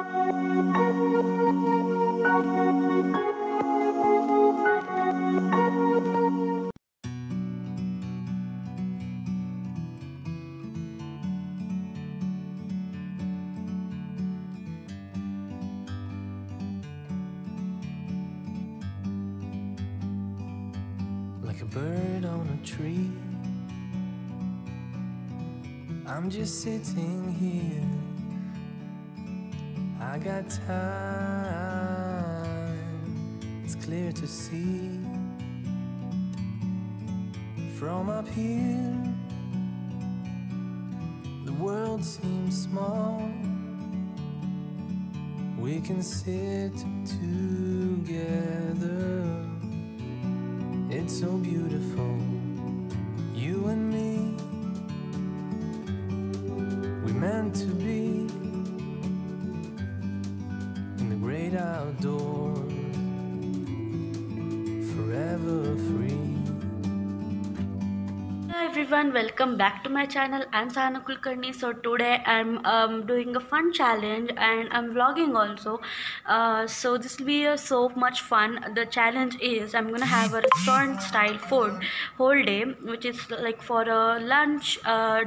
Like a bird on a tree, I'm just sitting here. I got time, it's clear to see. From up here, the world seems small. We can sit together. It's so beautiful, you and me. We meant to be in the great outdoors, forever free. Hello everyone, welcome back to my channel. I'm Sahana Kulkarni. So today I'm doing a fun challenge and I'm vlogging also. So this will be so much fun. The challenge is I'm gonna have a restaurant style food whole day, which is like for a lunch,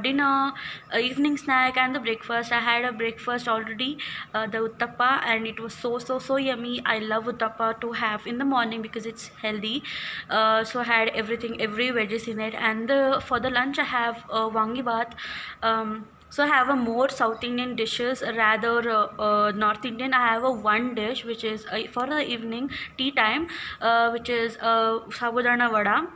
dinner, evening snack and the breakfast. I had a breakfast already, the uttappa, and it was so yummy. I love uttappa to have in the morning because it's healthy. So I had everything, every veggies in it, and for the lunch I have wangi bath. So I have a more South Indian dishes rather North Indian. I have a one dish which is for the evening tea time, which is sabudana vada.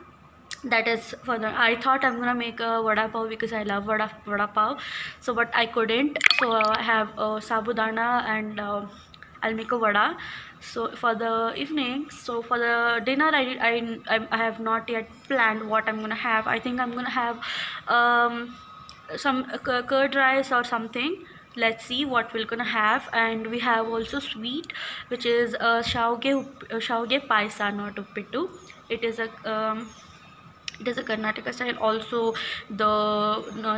That is for the, I thought I'm gonna make a vada pav because I love vada pav. So but I couldn't. So I have sabudana and I'll make a vada. So for the evening, so for the dinner, I have not yet planned what I'm gonna have. I think I'm gonna have some curd rice or something. Let's see what we're gonna have. And we have also sweet, which is shauge paisa, not uppittu. It is a it is a Karnataka style. Also the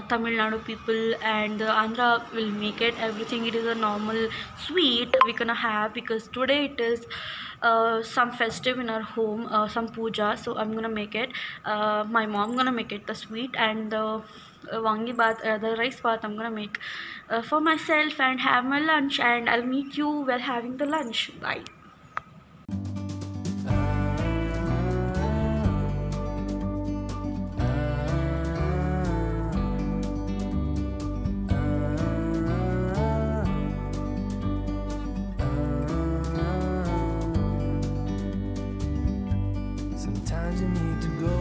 Tamil Nadu people and the Andhra will make it. Everything, it is a normal sweet we're gonna have because today it is some festive in our home, some puja. So I'm gonna make it. My mom gonna make it the sweet, and the wangi bath, the rice bath I'm gonna make for myself and have my lunch. And I'll meet you while having the lunch. Bye. Sometimes you need to go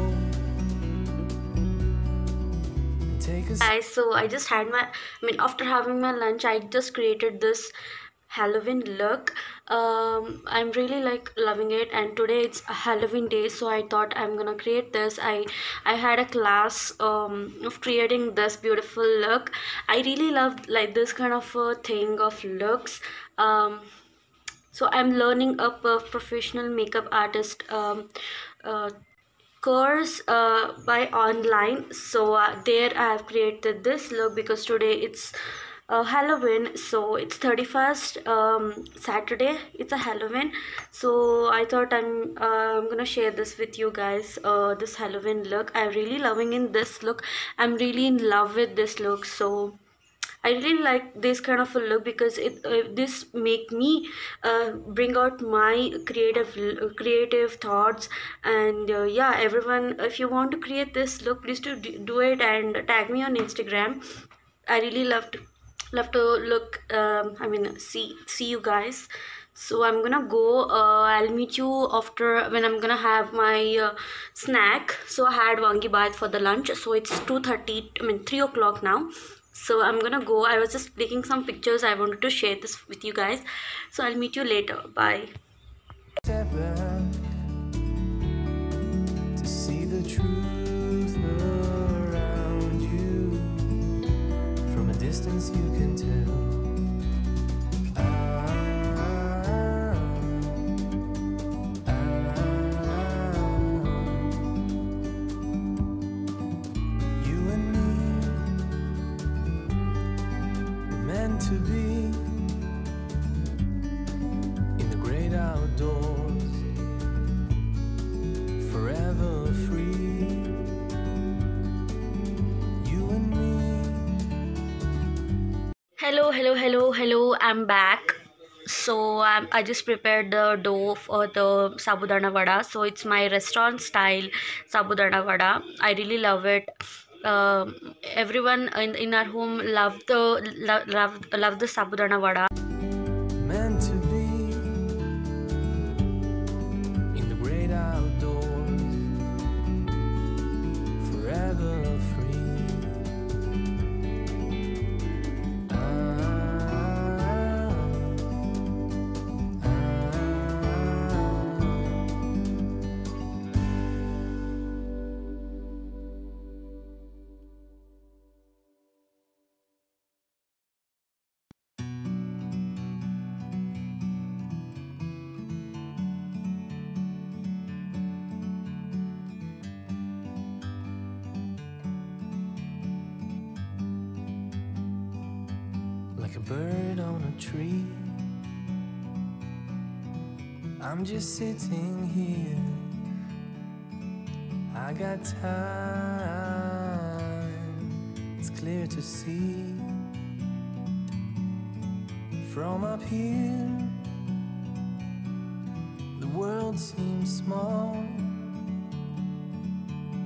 and take a Guys, so I just had my, after having my lunch, I just created this Halloween look. I'm really like loving it, and today it's a Halloween day, so I thought I'm gonna create this. I had a class of creating this beautiful look. I really love like this kind of thing of looks. So I'm learning a professional makeup artist uh, course by online. So there I have created this look because today it's Halloween, so it's 31st Saturday, it's a Halloween. So I thought I'm gonna share this with you guys, this Halloween look. I'm really loving in this look. I'm really in love with this look. So I really like this kind of a look because this make me bring out my creative thoughts. And yeah, everyone, if you want to create this look, please do it and tag me on Instagram. I really love to look, see you guys. So I'm gonna go. I'll meet you after when I'm gonna have my snack. So I had wangi bath for the lunch. So it's 2:30. 3 o'clock now. So I'm gonna go. I was just taking some pictures. I wanted to share this with you guys. So I'll meet you later. Bye. step back to see the truth around you. From a distance you can tell. You and me were meant to be Hello. I'm back. So I just prepared the dough for the sabudana vada. So it's my restaurant style sabudana vada. I really love it. Everyone in our home love the sabudana vada. Meant to be in the great outdoors, forever free. Like a bird on a tree, I'm just sitting here. I got time, it's clear to see. From up here, the world seems small.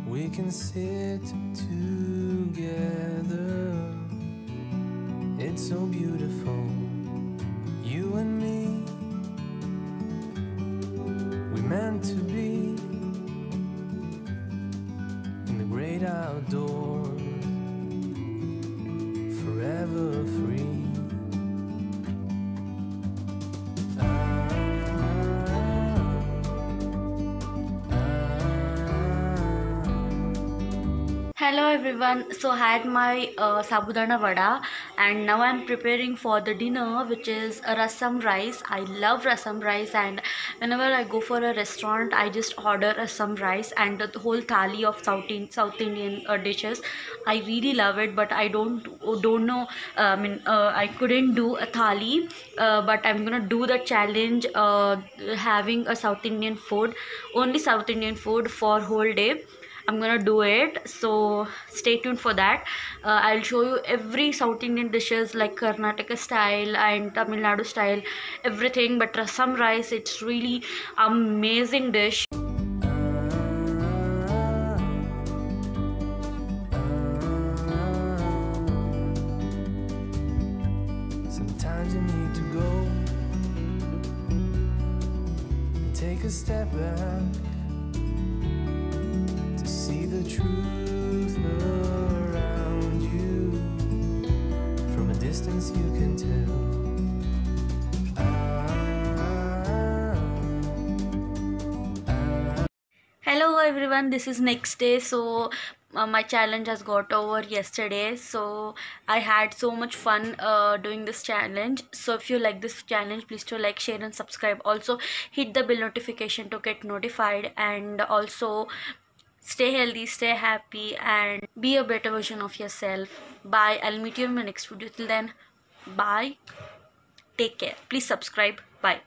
We can sit together. It's so beautiful, you and me. We meant to be in the great outdoors, forever free. Hello everyone. So I had my sabudana vada, and now I'm preparing for the dinner, which is a rasam rice. I love rasam rice, and whenever I go for a restaurant, I just order rasam rice and the whole thali of South Indian dishes. I really love it, but I don't know. I couldn't do a thali, but I'm gonna do the challenge, having a South Indian food, only South Indian food for whole day. I'm gonna do it, so stay tuned for that. I'll show you every South Indian dishes like Karnataka style and Tamil Nadu style, everything. But rasam rice, it's really amazing dish. Sometimes you need to go and take a step back to see the truth around you. From a distance you can tell. Hello everyone, this is next day. So my challenge has got over yesterday, so I had so much fun doing this challenge. So if you like this challenge, please do like, share and subscribe. Also hit the bell notification to get notified, and also stay healthy, stay happy, and be a better version of yourself. Bye. I'll meet you in my next video. Till then, bye. Take care. Please subscribe. Bye.